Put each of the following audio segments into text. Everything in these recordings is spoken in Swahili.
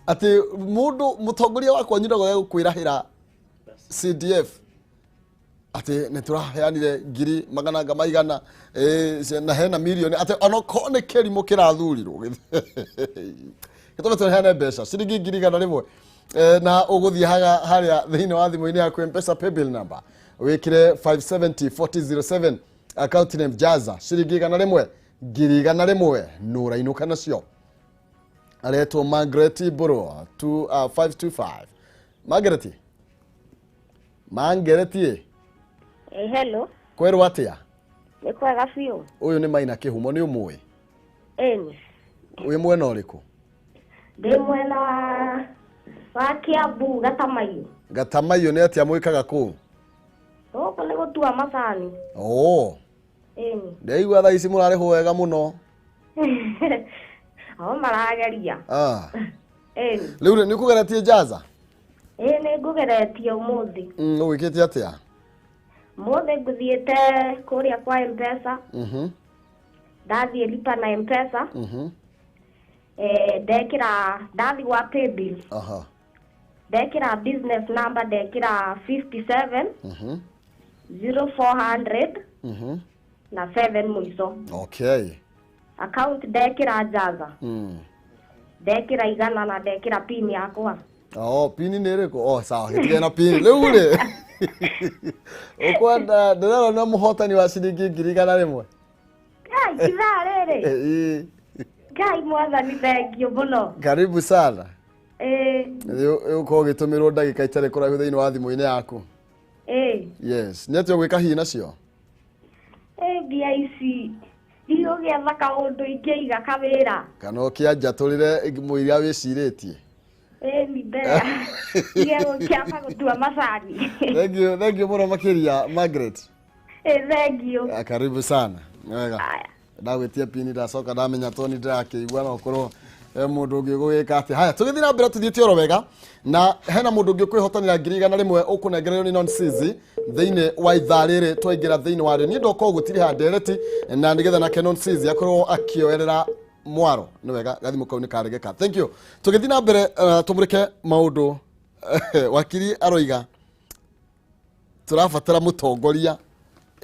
ati mundu mutongoria wakwa nyirago ya kwirahira CDF ati neturaheanire ngiri magana ngamaigana na hena milioni ati onoko ne kerimo kirathurirwo gitome hena mbeca ciringi ngiri gana rimwe na uguthie haria thiine wa thimu-ini yaku M-Pesa paybill number wikire 5704007 account name Jaza ciringi gana rimwe ngiri gana rimwe nurainuka nacio aretwo Margaret Boro 525 Margaret hello. Kweru atia? Ni kwega biu. Uyu ni Maina Kihumo ni umwe. Eni. Uyu mwena uriku? Ndi mwena wa Kiambu Gatamaio. Gatamaio ni atia mwikaga ku? Oko ni gutua macani. Eni. Ndeigua thaa ici murariho wega muno. Marageria. Eni. Riu ni kugeretie Jaza? Ni ngugeretie umuthi. Wikite atia? Mothe nguthiete kuria kwa M-Pesa. Ndathie lipa na M-Pesa. Ndekira ndathi gwa paybill. Ndekira business number ndekira 57 0400 na 7 mwiso. Okay. Account ndekira Jaza. Ndekira igana na ndekira pin yakwa. Pin ni riko? Sawa, gitigena pin. Riu ri ukwenda ndero na muhotani wa ciringi ngiri gana rimwe. Kai kizarere. Kai mwathani thengio muno. Karibu sana. Uko gitumirwo ndagika itare kurahu thiini wa thimu-ini yaku. Yes, netio gwika hi nacio. BIC. Dio getha kaundu ingeiga kawira. Kana ukianjaturire muiria wiciritie. Ni bea. Yego kiapa gutua macani. Thank you muno makiria Margaret. Thank you. Karibu sana. Wega. Ndagwetia pini ndacoka ndamenya toni ndirakiigua no korwo mundu ungi gwika ati haya tugithii na mbere tuthiite oro wega na hena mundu ungi kwihotanira ngiri igana rimwe ukunengererio ni non-sizi thiini wa ithaa riri twaingira thiini wa ri ni ndoko gutiri ha ndereti na nigetha na non-sizi akorwo akioerera mwaro ni wega gathimu kau ni karegeka. Thank you. Tugithii na mbere tumurike maundu wakiri aroiga turafatira mutongoria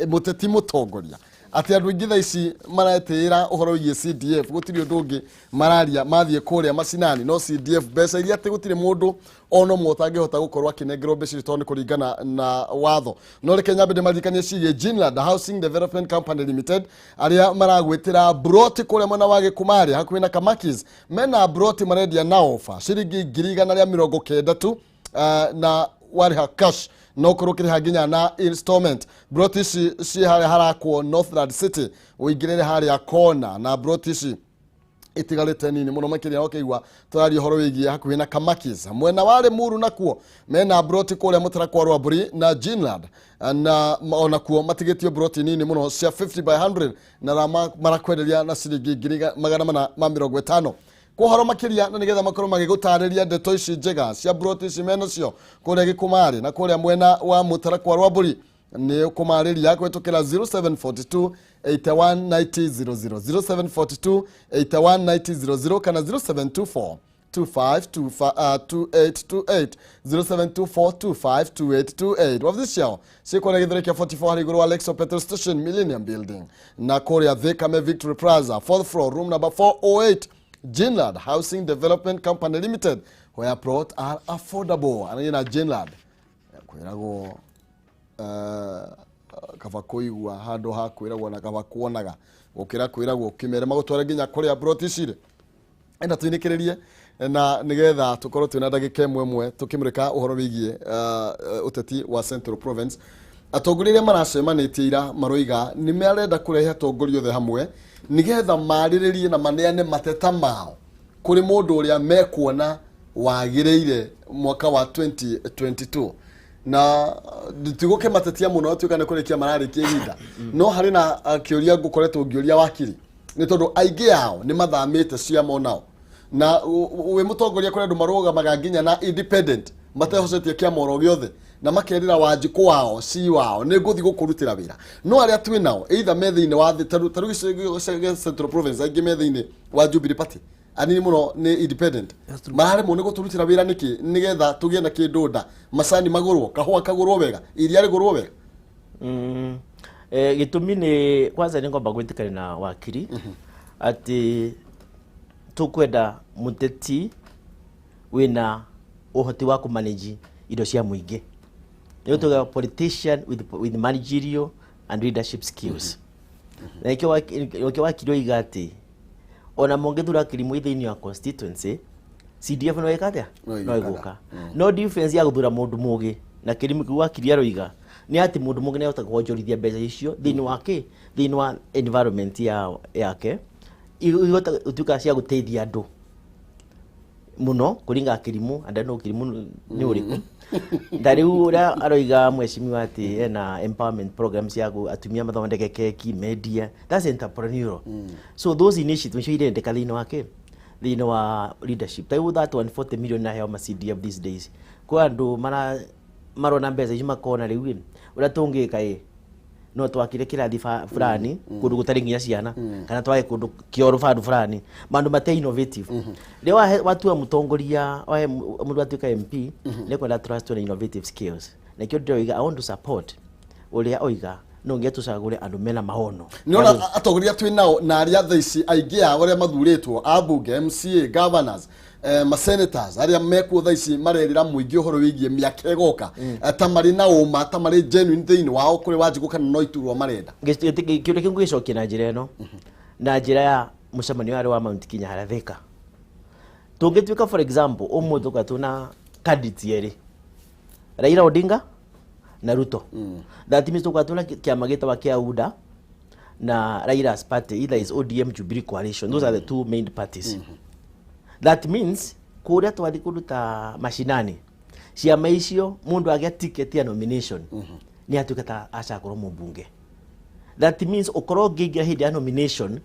muteti mutongoria ati andu ingi thaa ici maretira uhoro wigie CDF gutiri undu ungi mararia mathie kuria macinani no CDF mbeca iria ati gutiri mundu ono mutangihota gukorwo akinengerwo mbeca icio ni kuringana na watho no reke nyambe ndimarikanie cigie Jinland Housing Development Company Limited aria maragwitira broti kuria mwena wa Gikumari hakuhi na Kamakis mena broti marendia na offer ciringi ngiri igana ria 90 tu na wariha cash no kurukiri haginya na installment brotisi si harakwo Northland City uigirire haria kona na brotisi itigarite nini muno makiria okeigwa turari horo wigie hakuhi na Kamakis mwena wale muru nakuo mena broti kuria mutara kwa Rwaburi na Jinland na ona kuo matigitio broti nini muno cia 50 by 100 na marakwenderia na ciringi ngiri magana mana ma 50 kuhoro makiria na nigetha makorwo magigutariria ndeto ici njega cia broti ici menacio kuria Gikumari na kuria mwena wa mutara kwa Rwaburi ni kumariria kwetukira 0742 819000 0742 819000 kana 0724 252828 0724252828 of this show sikona githrekia 44 hari guru Alexo Petrol Station Millennium Building na kuria Kameme Victory Plaza 4th floor room number 408 Jinland Housing Development Company Limited where plot are affordable and Jinland kwirago kava kuigua handu ha kwiragwo na kava kuonaga gukira kwiragwo kimere magutwara nginya kuria broti cire enda tuinikiririe na nigetha tukorwo twina ndagika imwe tukimurika uhoro wigie uteti wa Central Province atongorire maracemanitie ira maroiga ni merenda kurehe atongoria othe hamwe nigetha mariririe na maneane mateta mao kuri mundu uria mekuona wagireire mwaka wa 2022 na tiguke matetia muno atuikane kurikia mararikia ihinda no hari na kiuria ngukoretwo ngioria wakiri ni tondu aingi yao ni mathamite CIAMA nao na we mutongoria kuri andu marugamaga nginya na independent matehocetie kiama oro giothe na makerira Wanjiku wao si wao ni nguthi gukurutira wira no aria twinao either methiine wa taru Central Province aingi methiine wa Jubilee Party anini muno ni independent marare mu ni guturutira wira niki nigetha tugie na kindunda macani magurwo kahua kagurwo wega iria rigurwo wega gitumi ni kwanza ni ngomba gwitikana na wakiri ati tukwenda muteti wina uhoti wa kumanage indo cia muingi ni tuga politician with managerial and leadership skills na ikyo wakiri igati ona mongethura kirimu thiini wa constituency CDF no ikatia no iguka no difference ya guthura mundu mugi na kirimu kiwa kiriaro iga ni ati mundu mugi ne yota kuonjorithia mbeca icio thiini wake thiini wa environment yake igota utuka cia guteithia andu muno kuringa kirimu anda no kirimu ni uriku ndari ura aroiga mweshimiwa ati ena empowerment programs yagu atumia mathondeke keki media that's entrepreneurial so those initiatives should identify thini wake thini wa leadership tai that 140 million na heo ma CDF these days kwa andu marona mbeca ici makona riu ura tungika no twakire kirathi fulani kundu gutari nginya ciana kana twage kundu kioru fandu fulani mandu mate innovative leo watu mutongoria mundu atuika MP ne kwenda trust on innovative skills na kio ndio I want to support uria oiga no ngetu sagure andu mena mahono niona atongoria twi nao na aria thaici aingi a uria mathuritwo abunge MCA governors ma senators aria mekuo thaici marerira muingi uhoro wigie miaka egoka ta mari na uma ta mari genuine thini wao kuri wanjigu kana no iturwo marenda kiure kingu gicokia na njira eno na njira ya mucemanio ari wa Mount Kenya harathika tungituika for example umuthi gatuna candidate yeri Raila Odinga na Ruto that means tukatuna kiama gitwa kia UDA na Raila's party either is ODM Jubilee coalition those are the two main parties that means kuria twathi kuruta mashinani ciama icio mundu agia ticket ya nomination ni atukata acakoro mubunge that means okoro gigia hidi ya nomination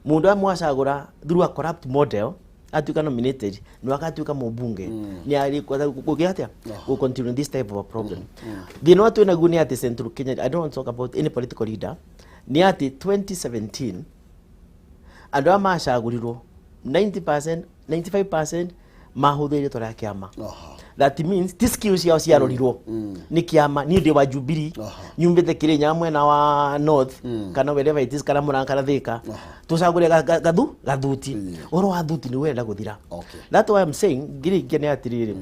mundu amwacagura through a corrupt model atuka nominated no akatuka mubunge ni ali kugia atia we continue this type of a problem the not when aguni at Central Kenya I don't want to talk about any political leader ni ati 2017 andu amacagurirwo 90% 95% mahuthiire tora kiama that means this skills yao ciarorirwo ni kiama ni ndi wa Jubilee nyumbite Kirinya mwena wa North kana wherever it is kana Murang'a kana Thika tucagure gathuti oro wa thuti ni wenda guthira that's why I'm saying giri kene atiriri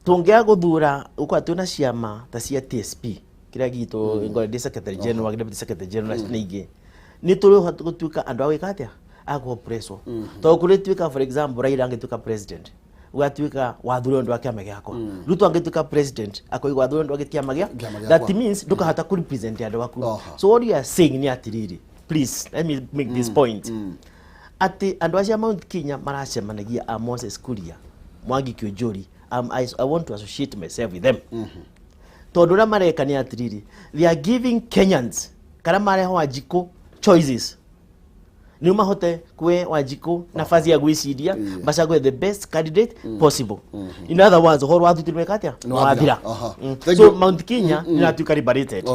tungia guthura uko atuna ciama ta cia TSP kira gitu ngore secretary general wa deputy secretary general ningi ni turu gutuika andu awikatia ako preso to kurituika for example Raila angituika president ugatuika wathuro ndo akiama giako Ruto angituika president ako wathuro ndo akiama gia that means duka hata ku represent andu waku so what you are saying ni atiriri please let me make this point ati andu acia Mount Kenya maracemanagia a Moses Kuria Mwangi Kionjori I want to associate myself with them tondu na mareka ni atiriri they are giving Kenyans kana mareho Wanjiku choices ni mahote kwe Wanjiku nafasi ya gwiciria bacagwe the best candidate possible in other words horo wathu tirwekatia no wathira so Mount Kenya ni atuka liberated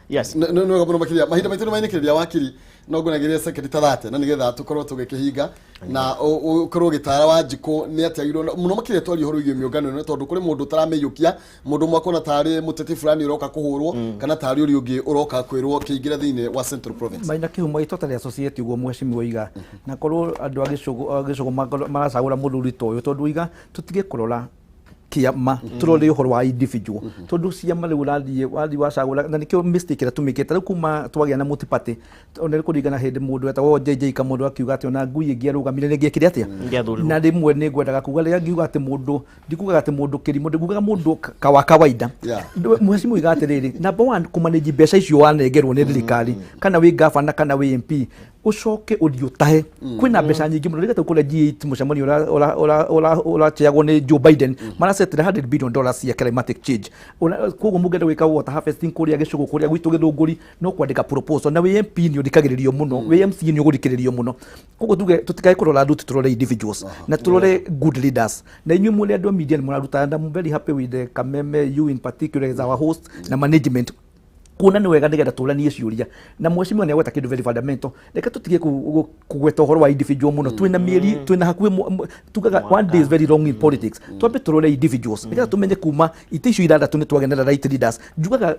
yes no gabano makiria mahinda maitino mainikiriria wakiri no gunagiria secretary tathate na nigetha tukorwo tugikihinga na ukorwo gitara Wanjiku ni atiagirwo muno makiria twari horo igio miungano no tondu kuri mundu tarameyukia mundu mwakona tari muteti fulani uroka kuhurwo kana tari uri ungi uroka kwirwo kiingira thiini wa Central Province maina kihumo itotari associate ugo mweshimiwa iga na korwo andu agicugo maracagura muthuri toyo tondu iga tutige kurora kiama turore uhoro wa individual tondu ciama riu wathi wacagura na nikio mistake tumikite kuma twagia na multiparty ona kuringana hindi mundu etagwo JJ Kamundu akiuga ati ona ngui ingi arugamire ni ngekire atia na rimwe ni ngwendaga kuga ria ngiuga ati mundu ndikuga ati mundu kirimu ndikuga mundu kawa kawaida mwesimu iga ati riri number 1 kumanage mbeca icio wanengerwo ni thirikari kana wi governor kana wi MP ucoke uthiutahe kwina mbeca nyingi muno rigata kule G8 mucemani ora tiagwo ni Joe Biden marasetira $100 billion cia climatic change koguo mungenda gwika water harvesting kuria gicugo kuria gwitu githunguri no kwandika proposal na wi MP ni urikagiririo muno wi MC ni ugurikiririo muno koguo tuge tutikae kurora ndu turore individuals na turore good leaders na inyu mule andu media ni muraruta and I'm very happy with the Kameme you in particular as our host na management kuona ni wega nigetha turanie ciuria na mheshimiwa ni agweta kindu very fundamental reke tutige kugweta uhoro wa individual muno twina mieri twina hakuhi tugaga one day is very long in politics twambe turore individuals nigetha tumenye kuma itishu ithathatu ni twagenera right leaders njugaga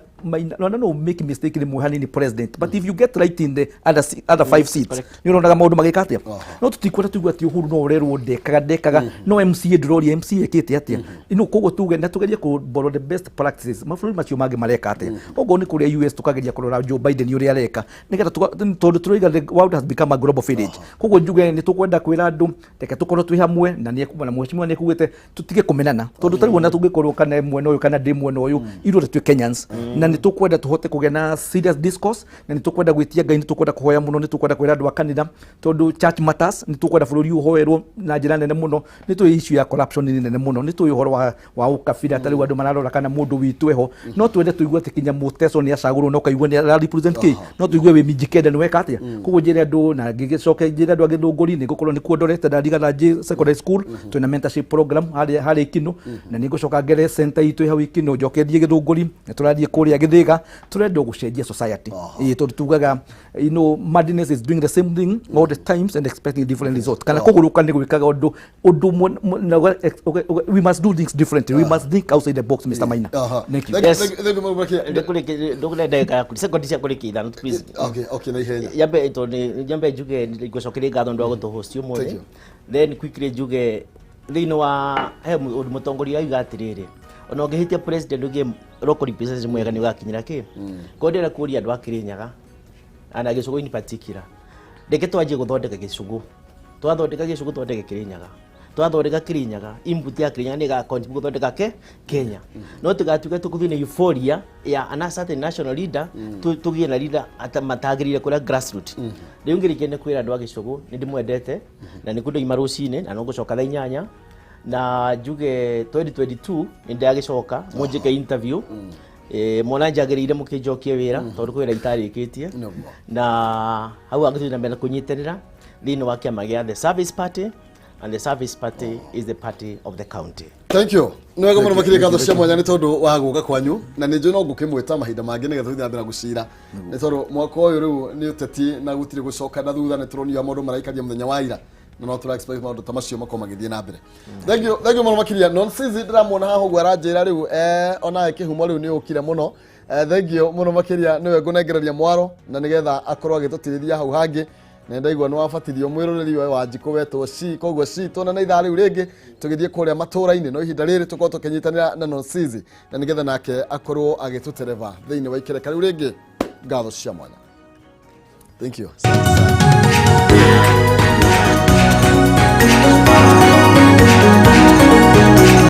no make mistake ni muhanini president but if you get right in the other 5 seats ni uronaga maundu magikatia no tutikwenda tuigua ati Uhuru no urerwo ndekaga no MCA ndrori MCA kite atia ino koguo tugenda tugeria ku borrow the best practices mabũrũri macio mangĩ mareka atia ogo ni kuria US tukageria kurora Joe Biden uria areka nigetha tondu turiga the world has become a global village koguo njuge ni tukwenda kwira andu reke tukorwo twi hamwe na ni ekuma na mheshimiwa ni kugite tutige kumenana tondu tari wona tungikorwo kana mwena uyu kana ndi mwena uyu irore twi Kenyans na ni tukwenda tuhote kugena serious discourse na ni tukwenda gwitia Ngai ni tukwenda kuhoya muno ni tukwenda kwira andu akanitha tondu church matters ni tukwenda bururi uhoerwo na njira nene muno ni tu issue ya corruption ni nene muno ni tu uhoro wa ukabira tari andu mararora kana mundu witu eho no twende tuigua tikinya muteso ni acagurwo no kaigua ni represent ki no tuigue we mijikenda ni weka atia koguo njire andu na ngigicoke njire andu agithunguri ni gukorwo ni kuondorete ndariga na secondary school twina mentorship program hari ikino na ni gucoka ngere center itu hau ikino njoke thie githunguri na turathie kuria githiga turenda gucenjia society tugaga madness is doing the same thing all the times and expecting different results kana kuguruka ni gwikaga undu we must do things differently we must think outside the box Mr. Maina thank you yes ndukule ndeka kusekondi cia kuri kithano please okay na ihenya yambe juge ngocokire ngatho ndo go to host umwe then quickly juge thino wa he mutongoria yuga atiriri ona ungihitia president uge local representative mwega ni ugakinyira ki kodera kuria andu akirinyaga ana gicugo in particular ndeke twaje guthondeka gicugo twathondeka gicugo twandeke kirinyaga twathondeka kirinyaga input ya kirinyaga ni ga contribute guthondeka Kenya no tugatuka tukuthi ni euphoria ya ana certain national leader tugie na leader atamatagirire kura grassroots riu ngirikene kwira andu agicugo ni ndimwendete na ni kundu imarucine na no gucoka thaa 8 na juge 2022 ndi agicoka munjike interview mona njagirire mukijokie wira tondu kwira itarikitie na hau agithina mbere kunyitanira thino wa kiama gia the service party and the service party is the party of the county. Thank you. No wega muno makire gatho cia mwanya ni tondu wa guka kwanyu na ni njui no ngukimwita mahinda mangi ni gatho thina gucira ni tondu mwaka uyu riu ni uteti na gutire gucoka na thutha ni turonia maundu maraikaria muthenya wa ira na no tura expect maundu tamacio makomagithie na mbere. Thank you muno makire nonsense ndiramona haho gwaranjira riu ona kihumo riu ni ukire muno thank you muno makire niwe ngunengereria mwaro na nigetha akorwo agitutiriria hau hangi na ndaigwa no wafatithio mwiroreri we wanjiko wetwo koguo tona na ithaa riu ringi tugithie kuria matura-ini no ihinda riri tukorwo tukinyitanira na nonsense na nigetha nake akorwo agitutereva thiini wa ikereka riu ringi ngatho cia mwanya. Thank you.